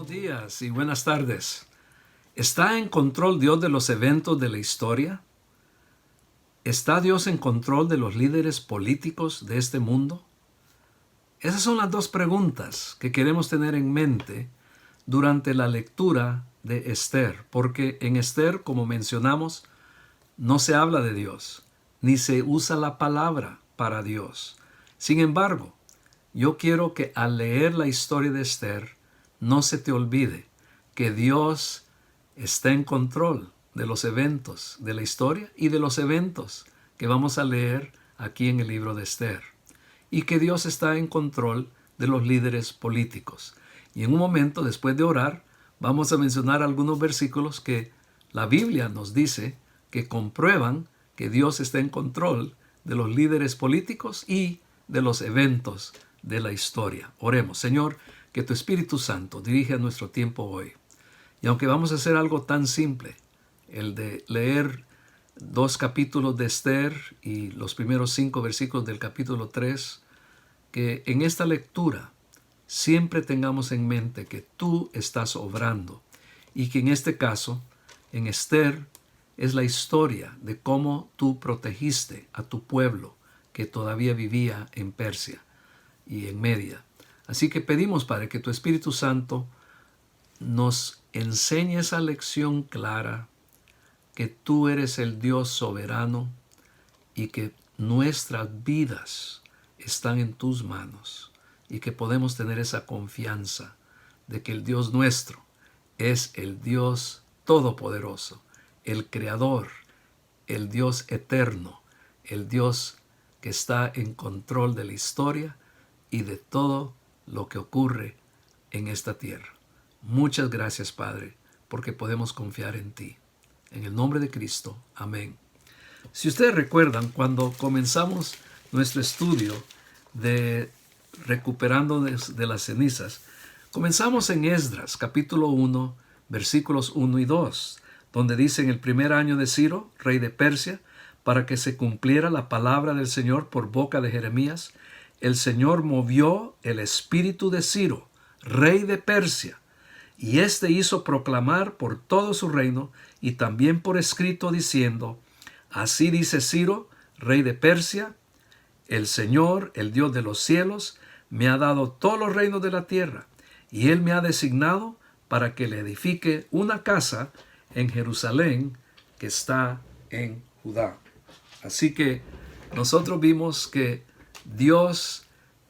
días y buenas tardes. ¿Está en control Dios de los eventos de la historia? ¿Está Dios en control de los líderes políticos de este mundo? Esas son las dos preguntas que queremos tener en mente durante la lectura de Esther, porque en Esther, como mencionamos, no se habla de Dios, ni se usa la palabra para Dios. Sin embargo, yo quiero que al leer la historia de Esther, no se te olvide que Dios está en control de los eventos de la historia y de los eventos que vamos a leer aquí en el libro de Esther. Y que Dios está en control de los líderes políticos. Y en un momento, después de orar, vamos a mencionar algunos versículos que la Biblia nos dice que comprueban que Dios está en control de los líderes políticos y de los eventos de la historia. Oremos. Señor, que tu Espíritu Santo dirija nuestro tiempo hoy. Y aunque vamos a hacer algo tan simple, el de leer 2 capítulos de Esther y los primeros 5 versículos del capítulo 3, que en esta lectura siempre tengamos en mente que tú estás obrando y que en este caso, en Esther, es la historia de cómo tú protegiste a tu pueblo que todavía vivía en Persia y en Media. Así que pedimos, Padre, que tu Espíritu Santo nos enseñe esa lección clara, que tú eres el Dios soberano y que nuestras vidas están en tus manos y que podemos tener esa confianza de que el Dios nuestro es el Dios todopoderoso, el Creador, el Dios eterno, el Dios que está en control de la historia y de todo lo que ocurre en esta tierra. Muchas gracias, Padre, porque podemos confiar en ti. En el nombre de Cristo. Amén. Si ustedes recuerdan, cuando comenzamos nuestro estudio de Recuperando de las cenizas, comenzamos en Esdras, capítulo 1, versículos 1 y 2, donde dice: en el primer año de Ciro, rey de Persia, para que se cumpliera la palabra del Señor por boca de Jeremías, el Señor movió el espíritu de Ciro, rey de Persia, y éste hizo proclamar por todo su reino y también por escrito diciendo: así dice Ciro, rey de Persia, el Señor, el Dios de los cielos, me ha dado todos los reinos de la tierra, y él me ha designado para que le edifique una casa en Jerusalén que está en Judá. Así que nosotros vimos que Dios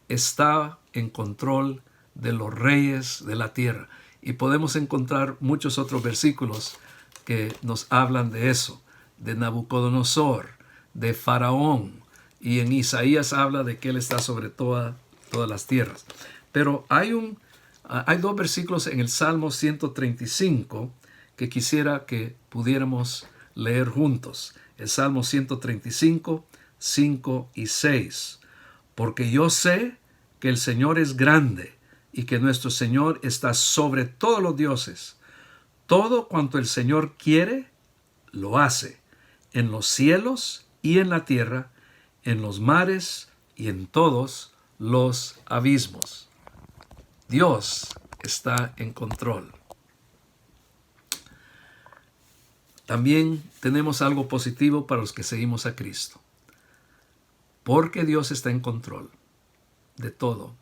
está en control de los reyes de la tierra. Y podemos encontrar muchos otros versículos que nos hablan de eso, de Nabucodonosor, de Faraón, y en Isaías habla de que él está sobre todas las tierras. Pero hay dos versículos en el Salmo 135 que quisiera que pudiéramos leer juntos. El Salmo 135, 5 y 6. Porque yo sé que el Señor es grande y que nuestro Señor está sobre todos los dioses. Todo cuanto el Señor quiere, lo hace, en los cielos y en la tierra, en los mares y en todos los abismos. Dios está en control. También tenemos algo positivo para los que seguimos a Cristo. Porque Dios está en control de todo,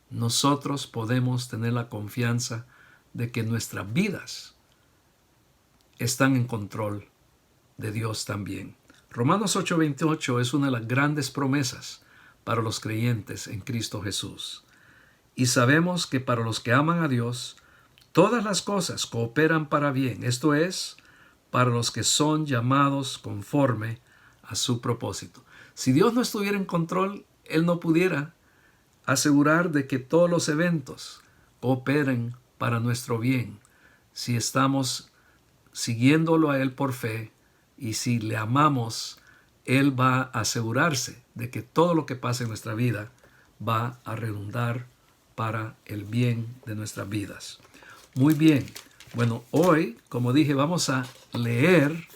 nosotros podemos tener la confianza de que nuestras vidas están en control de Dios también. Romanos 8:28 es una de las grandes promesas para los creyentes en Cristo Jesús. Y sabemos que para los que aman a Dios, todas las cosas cooperan para bien, esto es, para los que son llamados conforme a su propósito. Si Dios no estuviera en control, Él no pudiera asegurar de que todos los eventos cooperen para nuestro bien. Si estamos siguiéndolo a Él por fe y si le amamos, Él va a asegurarse de que todo lo que pasa en nuestra vida va a redundar para el bien de nuestras vidas. Muy bien. Bueno, hoy, como dije, vamos a leer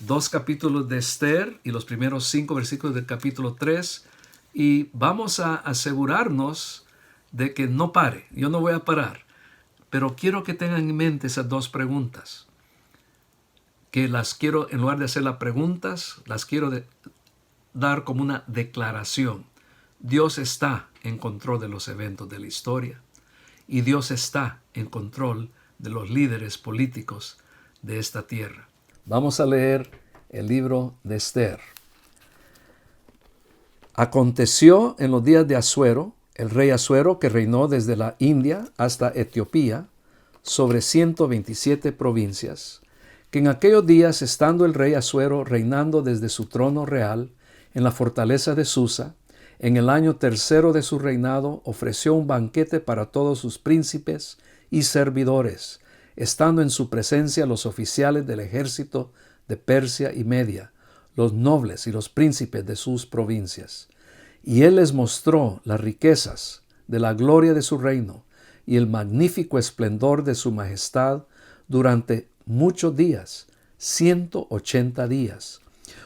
2 capítulos de Esther y los primeros 5 versículos del capítulo 3 y vamos a asegurarnos de que no pare. Yo no voy a parar, pero quiero que tengan en mente esas dos preguntas, que las quiero, en lugar de hacer las preguntas, las quiero dar como una declaración. Dios está en control de los eventos de la historia y Dios está en control de los líderes políticos de esta tierra. Vamos a leer el libro de Esther. Aconteció en los días de Asuero, el rey Asuero, que reinó desde la India hasta Etiopía, sobre 127 provincias, que en aquellos días, estando el rey Asuero reinando desde su trono real en la fortaleza de Susa, en el año tercero de su reinado, ofreció un banquete para todos sus príncipes y servidores, estando en su presencia los oficiales del ejército de Persia y Media, los nobles y los príncipes de sus provincias. Y él les mostró las riquezas de la gloria de su reino y el magnífico esplendor de su majestad durante muchos días, 180 días.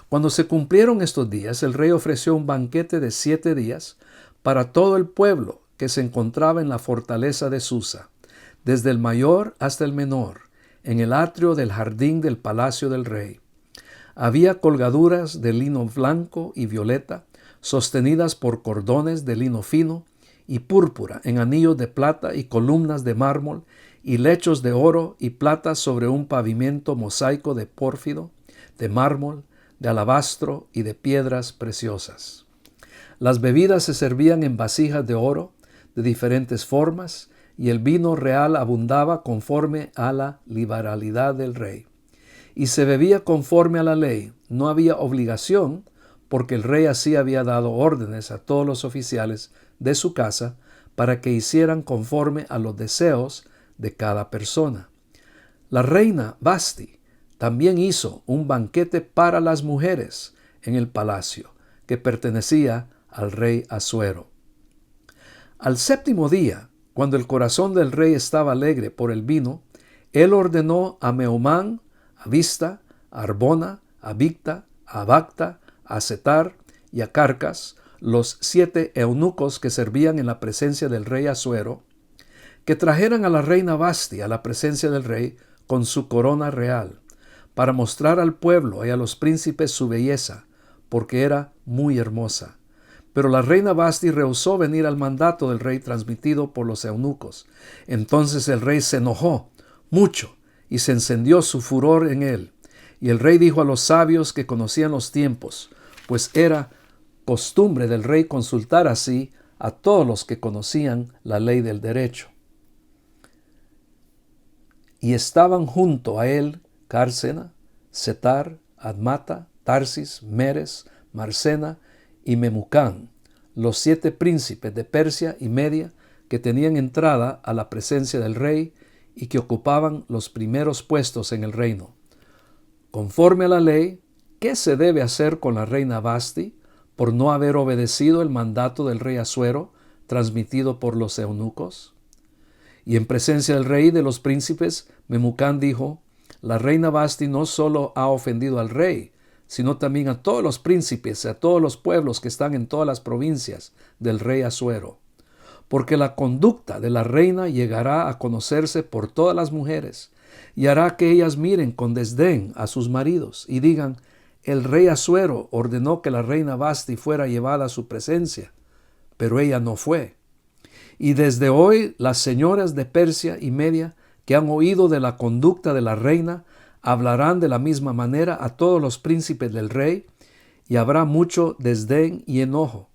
Cuando se cumplieron estos días, el rey ofreció un banquete de 7 días para todo el pueblo que se encontraba en la fortaleza de Susa, desde el mayor hasta el menor, en el atrio del jardín del palacio del rey. Había colgaduras de lino blanco y violeta, sostenidas por cordones de lino fino y púrpura en anillos de plata y columnas de mármol y lechos de oro y plata sobre un pavimento mosaico de pórfido, de mármol, de alabastro y de piedras preciosas. Las bebidas se servían en vasijas de oro de diferentes formas, y el vino real abundaba conforme a la liberalidad del rey. Y se bebía conforme a la ley, no había obligación, porque el rey así había dado órdenes a todos los oficiales de su casa para que hicieran conforme a los deseos de cada persona. La reina Vasti también hizo un banquete para las mujeres en el palacio, que pertenecía al rey Asuero. Al séptimo día, cuando el corazón del rey estaba alegre por el vino, él ordenó a Meumán, a Bizta, a Arbona, a Bigta, a Bacta, a Setar y a Carcas, los 7 eunucos que servían en la presencia del rey Asuero, que trajeran a la reina Vasti a la presencia del rey con su corona real, para mostrar al pueblo y a los príncipes su belleza, porque era muy hermosa. Pero la reina Vasti rehusó venir al mandato del rey transmitido por los eunucos. Entonces el rey se enojó mucho y se encendió su furor en él. Y el rey dijo a los sabios que conocían los tiempos, pues era costumbre del rey consultar así a todos los que conocían la ley del derecho. Y estaban junto a él Cársena, Setar, Admata, Tarsis, Meres, Marsena y Memucán, los 7 príncipes de Persia y Media que tenían entrada a la presencia del rey y que ocupaban los primeros puestos en el reino. Conforme a la ley, ¿qué se debe hacer con la reina Vasti por no haber obedecido el mandato del rey Asuero transmitido por los eunucos? Y en presencia del rey y de los príncipes, Memucán dijo: la reina Vasti no solo ha ofendido al rey, sino también a todos los príncipes y a todos los pueblos que están en todas las provincias del rey Asuero. Porque la conducta de la reina llegará a conocerse por todas las mujeres, y hará que ellas miren con desdén a sus maridos y digan: el rey Asuero ordenó que la reina Vasti fuera llevada a su presencia, pero ella no fue. Y desde hoy las señoras de Persia y Media que han oído de la conducta de la reina hablarán de la misma manera a todos los príncipes del rey, y habrá mucho desdén y enojo.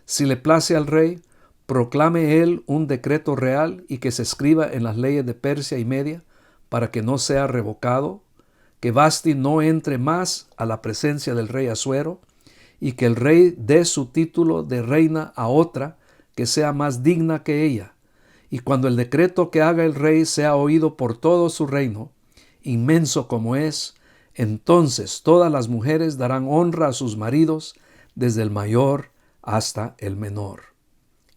Si le place al rey, proclame él un decreto real y que se escriba en las leyes de Persia y Media para que no sea revocado, que Vasti no entre más a la presencia del rey Asuero, y que el rey dé su título de reina a otra que sea más digna que ella. Y cuando el decreto que haga el rey sea oído por todo su reino, inmenso como es, entonces todas las mujeres darán honra a sus maridos, desde el mayor hasta el menor.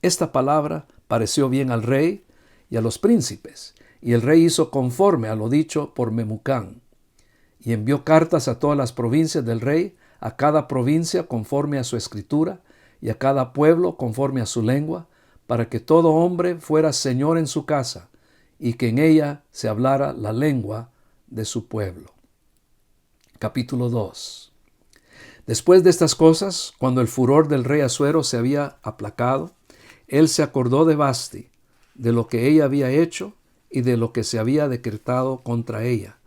Esta palabra pareció bien al rey y a los príncipes, y el rey hizo conforme a lo dicho por Memucán, y envió cartas a todas las provincias del rey, a cada provincia conforme a su escritura, y a cada pueblo conforme a su lengua, para que todo hombre fuera señor en su casa, y que en ella se hablara la lengua de su pueblo. Capítulo 2. Después de estas cosas, cuando el furor del rey Asuero se había aplacado, él se acordó de Vasti, de lo que ella había hecho y de lo que se había decretado contra ella.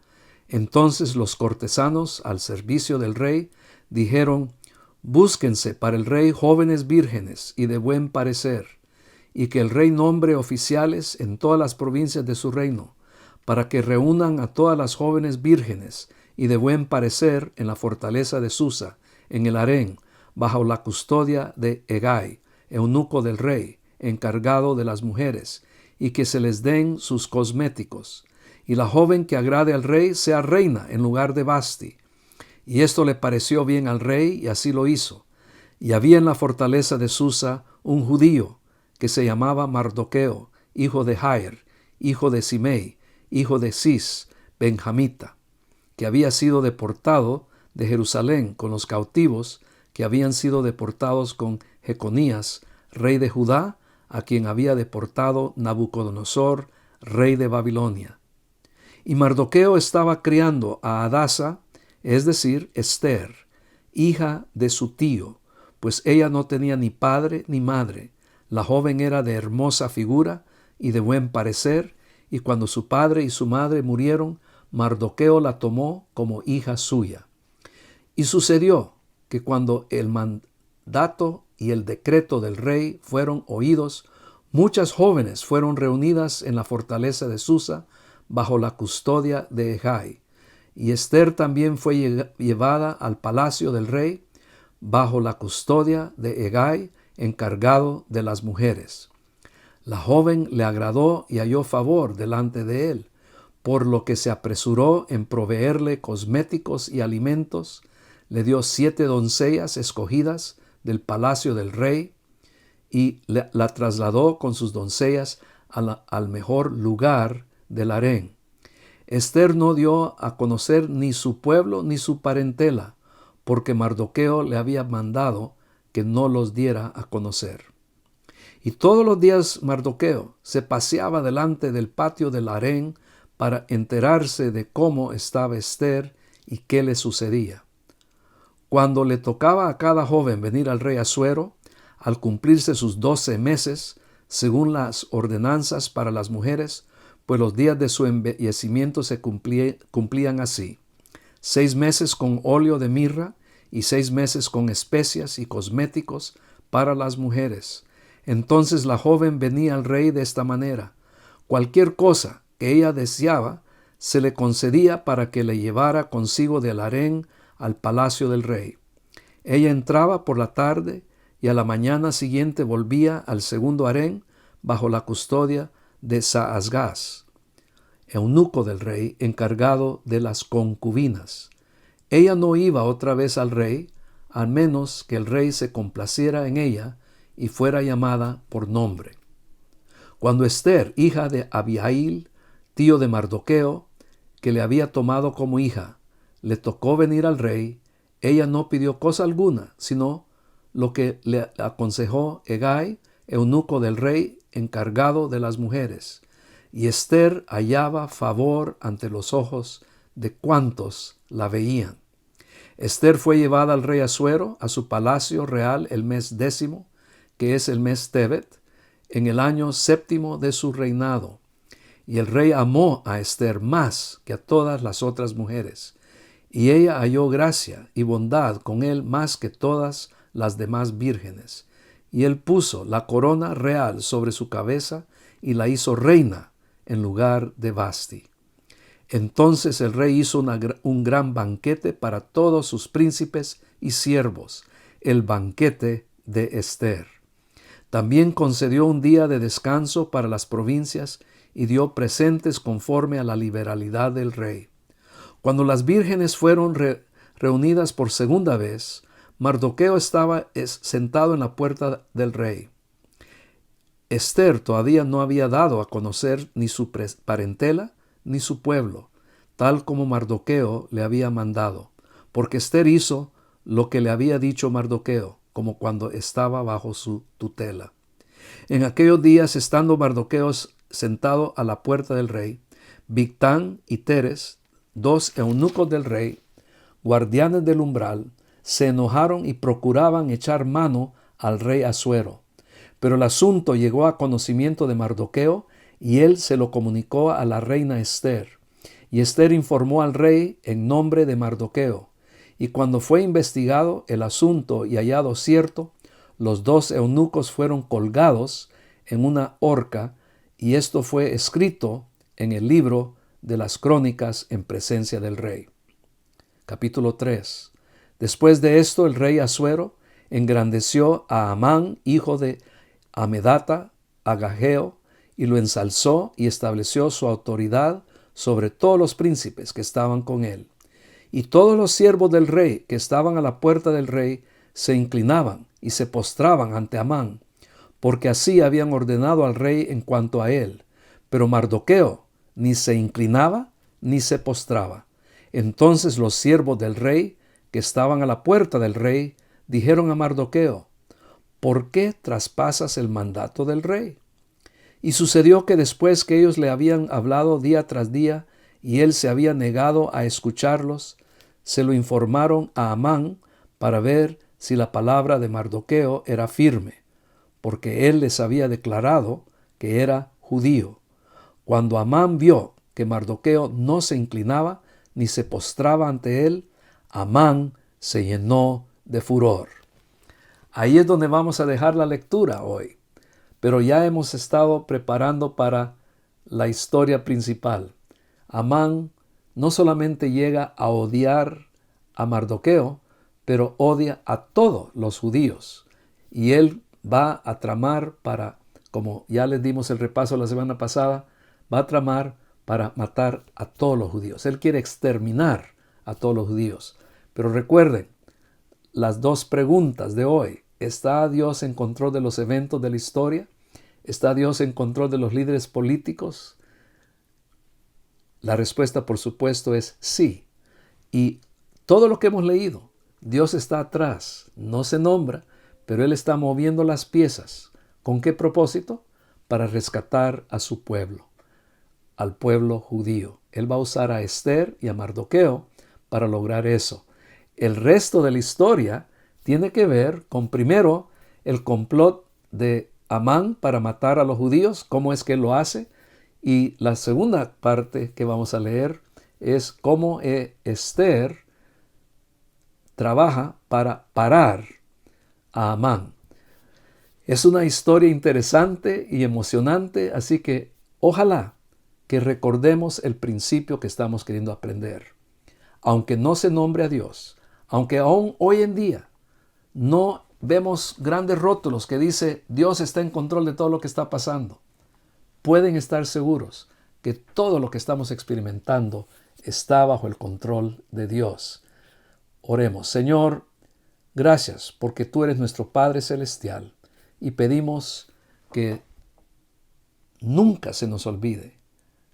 Entonces los cortesanos al servicio del rey dijeron: búsquense para el rey jóvenes vírgenes y de buen parecer, y que el rey nombre oficiales en todas las provincias de su reino, para que reúnan a todas las jóvenes vírgenes y de buen parecer en la fortaleza de Susa, en el harén, bajo la custodia de Hegai, eunuco del rey, encargado de las mujeres, y que se les den sus cosméticos, y la joven que agrade al rey sea reina en lugar de Vasti. Y esto le pareció bien al rey, y así lo hizo. Y había en la fortaleza de Susa un judío que se llamaba Mardoqueo, hijo de Jair, hijo de Simei, hijo de Cis, benjamita, que había sido deportado de Jerusalén con los cautivos que habían sido deportados con Jeconías, rey de Judá, a quien había deportado Nabucodonosor, rey de Babilonia. Y Mardoqueo estaba criando a Hadasa, es decir, Esther, hija de su tío, pues ella no tenía ni padre ni madre. La joven era de hermosa figura y de buen parecer, y cuando su padre y su madre murieron, Mardoqueo la tomó como hija suya. Y sucedió que cuando el mandato y el decreto del rey fueron oídos, muchas jóvenes fueron reunidas en la fortaleza de Susa bajo la custodia de Hegai. Y Esther también fue llevada al palacio del rey bajo la custodia de Hegai, encargado de las mujeres. La joven le agradó y halló favor delante de él, por lo que se apresuró en proveerle cosméticos y alimentos. Le dio 7 doncellas escogidas del palacio del rey y la trasladó con sus doncellas al mejor lugar del harén. Esther no dio a conocer ni su pueblo ni su parentela, porque Mardoqueo le había mandado que no los diera a conocer. Y todos los días Mardoqueo se paseaba delante del patio del harén para enterarse de cómo estaba Ester y qué le sucedía. Cuando le tocaba a cada joven venir al rey Asuero, al cumplirse sus 12 meses, según las ordenanzas para las mujeres, pues los días de su embellecimiento se cumplían así: 6 meses con óleo de mirra y 6 meses con especias y cosméticos para las mujeres. Entonces la joven venía al rey de esta manera. Cualquier cosa que ella deseaba se le concedía para que le llevara consigo del harén al palacio del rey. Ella entraba por la tarde y a la mañana siguiente volvía al segundo harén bajo la custodia de Saasgaz, eunuco del rey, encargado de las concubinas. Ella no iba otra vez al rey, al menos que el rey se complaciera en ella y fuera llamada por nombre. Cuando Ester, hija de Abihail, tío de Mardoqueo, que le había tomado como hija, le tocó venir al rey, ella no pidió cosa alguna, sino lo que le aconsejó Hegai, eunuco del rey, encargado de las mujeres. Y Ester hallaba favor ante los ojos de cuantos la veían. Ester fue llevada al rey Asuero a su palacio real el mes 10, que es el mes Tebet, en el año 7 de su reinado. Y el rey amó a Ester más que a todas las otras mujeres, y ella halló gracia y bondad con él más que todas las demás vírgenes. Y él puso la corona real sobre su cabeza y la hizo reina en lugar de Vasti. Entonces el rey hizo un gran banquete para todos sus príncipes y siervos, el banquete de Ester. También concedió un día de descanso para las provincias y dio presentes conforme a la liberalidad del rey. Cuando las vírgenes fueron reunidas por segunda vez, Mardoqueo estaba sentado en la puerta del rey. Ester todavía no había dado a conocer ni su parentela ni su pueblo, tal como Mardoqueo le había mandado, porque Ester hizo lo que le había dicho Mardoqueo, como cuando estaba bajo su tutela. En aquellos días, estando Mardoqueo sentado a la puerta del rey, Bigtán y Teres, 2 eunucos del rey, guardianes del umbral, se enojaron y procuraban echar mano al rey Asuero. Pero el asunto llegó a conocimiento de Mardoqueo, y él se lo comunicó a la reina Ester. Y Ester informó al rey en nombre de Mardoqueo. Y cuando fue investigado el asunto y hallado cierto, los 2 eunucos fueron colgados en una horca, y esto fue escrito en el libro de las crónicas en presencia del rey. Capítulo 3. Después de esto, el rey Asuero engrandeció a Amán, hijo de Amedata, Agageo, y lo ensalzó y estableció su autoridad sobre todos los príncipes que estaban con él. Y todos los siervos del rey que estaban a la puerta del rey se inclinaban y se postraban ante Amán, porque así habían ordenado al rey en cuanto a él. Pero Mardoqueo ni se inclinaba ni se postraba. Entonces los siervos del rey que estaban a la puerta del rey dijeron a Mardoqueo: ¿por qué traspasas el mandato del rey? Y sucedió que después que ellos le habían hablado día tras día y él se había negado a escucharlos, se lo informaron a Amán para ver si la palabra de Mardoqueo era firme, porque él les había declarado que era judío. Cuando Amán vio que Mardoqueo no se inclinaba ni se postraba ante él, Amán se llenó de furor. Ahí es donde vamos a dejar la lectura hoy, pero ya hemos estado preparando para la historia principal. Amán no solamente llega a odiar a Mardoqueo, pero odia a todos los judíos. Y él va a tramar para, como ya les dimos el repaso la semana pasada, va a tramar para matar a todos los judíos. Él quiere exterminar a todos los judíos. Pero recuerden las 2 preguntas de hoy. ¿Está Dios en control de los eventos de la historia? ¿Está Dios en control de los líderes políticos? La respuesta, por supuesto, es sí. Y todo lo que hemos leído, Dios está atrás. No se nombra, pero Él está moviendo las piezas. ¿Con qué propósito? Para rescatar a su pueblo, al pueblo judío. Él va a usar a Esther y a Mardoqueo para lograr eso. El resto de la historia tiene que ver con, primero, el complot de Amán para matar a los judíos, cómo es que él lo hace. Y la segunda parte que vamos a leer es cómo Esther trabaja para parar a Amán. Es una historia interesante y emocionante, así que ojalá que recordemos el principio que estamos queriendo aprender. Aunque no se nombre a Dios, aunque aún hoy en día no vemos grandes rótulos que dice Dios está en control de todo lo que está pasando, pueden estar seguros que todo lo que estamos experimentando está bajo el control de Dios. Oremos. Señor, gracias porque tú eres nuestro Padre Celestial y pedimos que nunca se nos olvide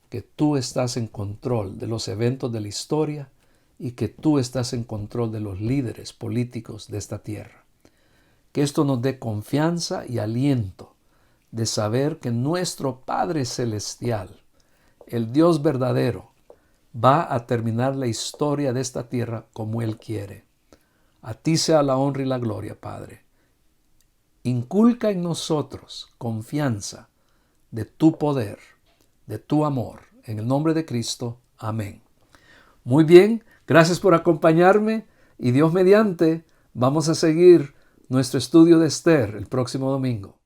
que tú estás en control de los eventos de la historia y que tú estás en control de los líderes políticos de esta tierra. Que esto nos dé confianza y aliento de saber que nuestro Padre Celestial, el Dios verdadero, va a terminar la historia de esta tierra como Él quiere. A ti sea la honra y la gloria, Padre. Inculca en nosotros confianza de tu poder, de tu amor. En el nombre de Cristo. Amén. Muy bien, gracias por acompañarme y Dios mediante, vamos a seguir nuestro estudio de Esther el próximo domingo.